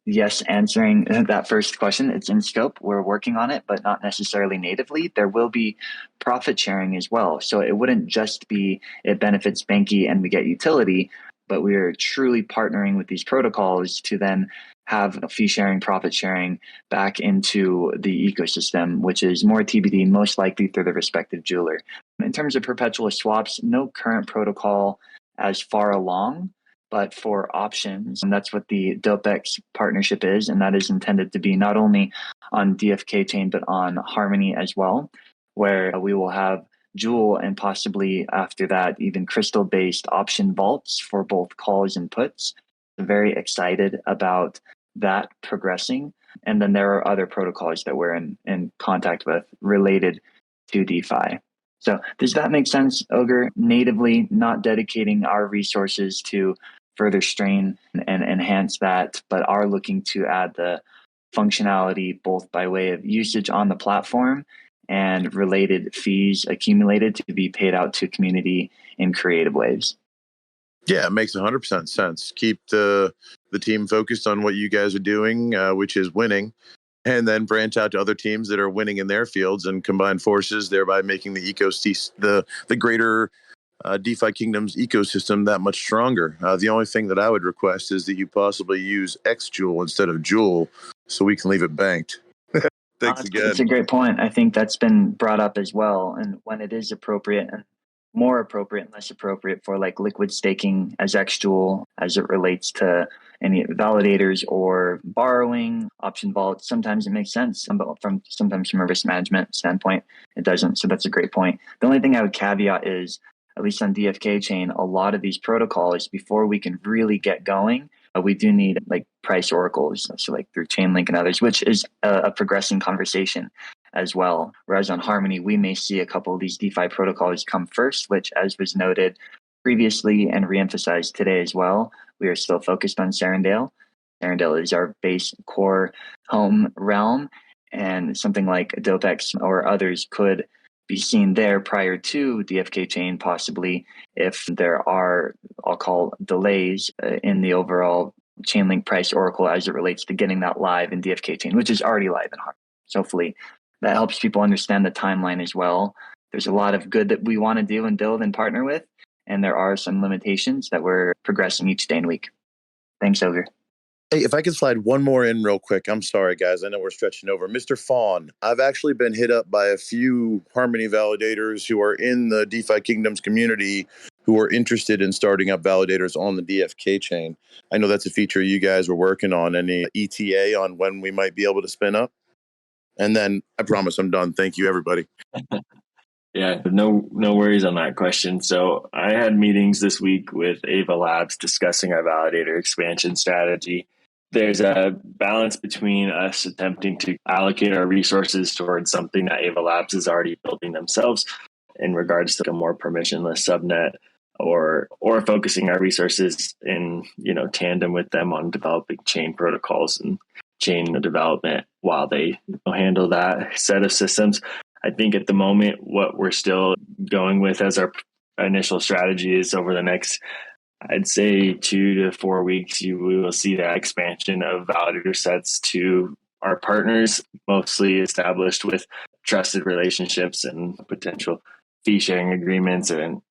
Yes, answering that first question, it's in scope. We're working on it, but not necessarily natively. There will be profit sharing as well. So it wouldn't just be it benefits Banky and we get utility, but we are truly partnering with these protocols to then have a fee sharing, profit sharing back into the ecosystem, which is more TBD, most likely through the respective jeweler. In terms of perpetual swaps, no current protocol as far along, but for options, and that's what the DopeX partnership is, and that is intended to be not only on DFK chain, but on Harmony as well, where we will have Jewel and possibly after that, even crystal-based option vaults for both calls and puts. I'm very excited about that progressing. And then there are other protocols that we're in contact with related to DeFi. So does that make sense, Ogre? Natively, not dedicating our resources to further strain and enhance that, but are looking to add the functionality both by way of usage on the platform and related fees accumulated to be paid out to community in creative ways. Yeah, it makes 100% sense. Keep the team focused on what you guys are doing, which is winning, and then branch out to other teams that are winning in their fields and combine forces, thereby making the ecosystem, the greater DeFi Kingdom's ecosystem that much stronger. The only thing that I would request is that you possibly use XJewel instead of Jewel so we can leave it banked. Thanks again. It's a great point. I think that's been brought up as well. And when it is appropriate and more appropriate and less appropriate for like liquid staking as XJewel as it relates to any validators or borrowing option vaults, sometimes it makes sense. Sometimes from a risk management standpoint, it doesn't. So that's a great point. The only thing I would caveat is, at least on DFK chain, a lot of these protocols, before we can really get going, we do need like price oracles, so like through Chainlink and others, which is a progressing conversation as well. Whereas on Harmony, we may see a couple of these DeFi protocols come first, which, as was noted previously and reemphasized today as well, we are still focused on Serendale. Serendale is our base core home realm. and something like Dopex or others could be seen there prior to DFK chain, possibly, if there are, I'll call, delays in the overall Chainlink price oracle as it relates to getting that live in DFK chain, which is already live in Harmony. So hopefully that helps people understand the timeline as well. There's a lot of good that we want to do and build and partner with, and there are some limitations that we're progressing each day and week. Thanks, Ogre. Hey, if I could slide one more in real quick. I'm sorry, guys. I know we're stretching over. Mr. Fawn, I've actually been hit up by a few Harmony validators who are in the DeFi Kingdoms community who are interested in starting up validators on the DFK chain. I know that's a feature you guys were working on. Any ETA on when we might be able to spin up? And then I promise I'm done. Thank you, everybody. Yeah, no worries on that question. So I had meetings this week with Ava Labs discussing our validator expansion strategy. There's a balance between us attempting to allocate our resources towards something that Ava Labs is already building themselves in regards to a more permissionless subnet, or focusing our resources in tandem with them on developing chain protocols and chain development while they handle that set of systems. I think at the moment, what we're still going with as our initial strategy is over the next, I'd say 2 to 4 weeks, we will see that expansion of validator sets to our partners, mostly established with trusted relationships and potential fee sharing agreements and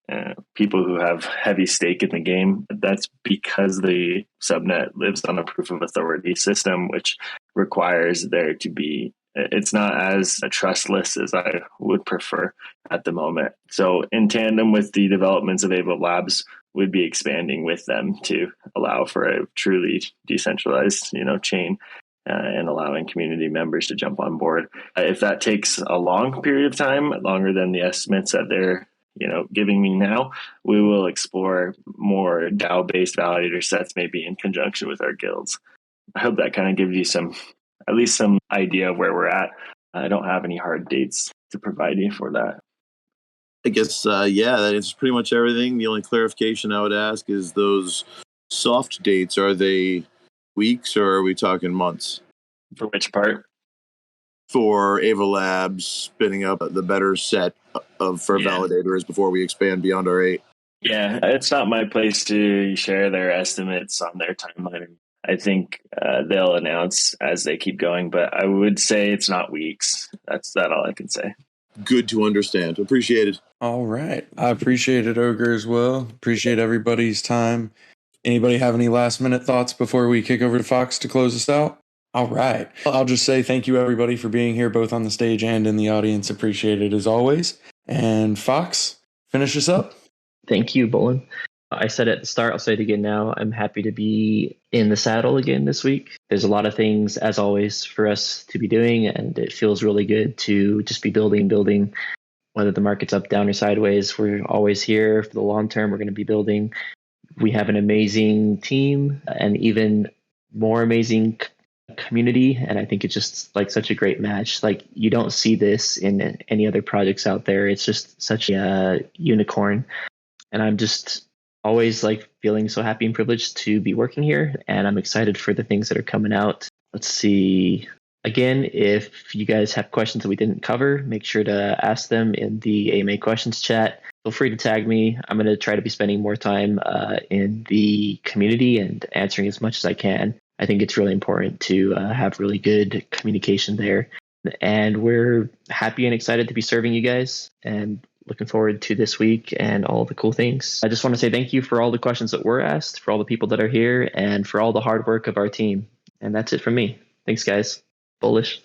people who have heavy stake in the game. That's because the subnet lives on a proof of authority system, which requires there to be, it's not as trustless as I would prefer at the moment. So in tandem with the developments of Ava Labs, we'd be expanding with them to allow for a truly decentralized, chain and allowing community members to jump on board. If that takes a long period of time, longer than the estimates that they're giving me now, we will explore more DAO-based validator sets, maybe in conjunction with our guilds. I hope that kind of gives you at least some idea of where we're at. I don't have any hard dates to provide you for that. I guess, that answers pretty much everything. The only clarification I would ask is those soft dates, are they weeks or are we talking months? For which part? For Ava Labs spinning up the better set for validators before we expand beyond our 8. Yeah, it's not my place to share their estimates on their timeline. I think they'll announce as they keep going, but I would say it's not weeks. That's all I can say. Good to understand. Appreciate it. All right. I appreciate it, Ogre, as well. Appreciate everybody's time. Anybody have any last minute thoughts before we kick over to Fox to close us out? All right. I'll just say thank you, everybody, for being here, both on the stage and in the audience. Appreciate it as always. And Fox, finish us up. Thank you, Bolin. I said at the start, I'll say it again now. I'm happy to be in the saddle again this week. There's a lot of things, as always, for us to be doing, and it feels really good to just be building. Whether the market's up, down, or sideways, we're always here for the long term. We're going to be building. We have an amazing team, and even more amazing community, and I think it's just like such a great match. Like, you don't see this in any other projects out there. It's just such a unicorn, and I'm just always like feeling so happy and privileged to be working here, and I'm excited for the things that are coming out. Let's see. Again, if you guys have questions that we didn't cover, make sure to ask them in the AMA questions chat. Feel free to tag me. I'm going to try to be spending more time in the community and answering as much as I can. I think it's really important to have really good communication there. And we're happy and excited to be serving you guys and looking forward to this week and all the cool things. I just want to say thank you for all the questions that were asked, for all the people that are here, and for all the hard work of our team. And that's it from me. Thanks, guys. Bullish.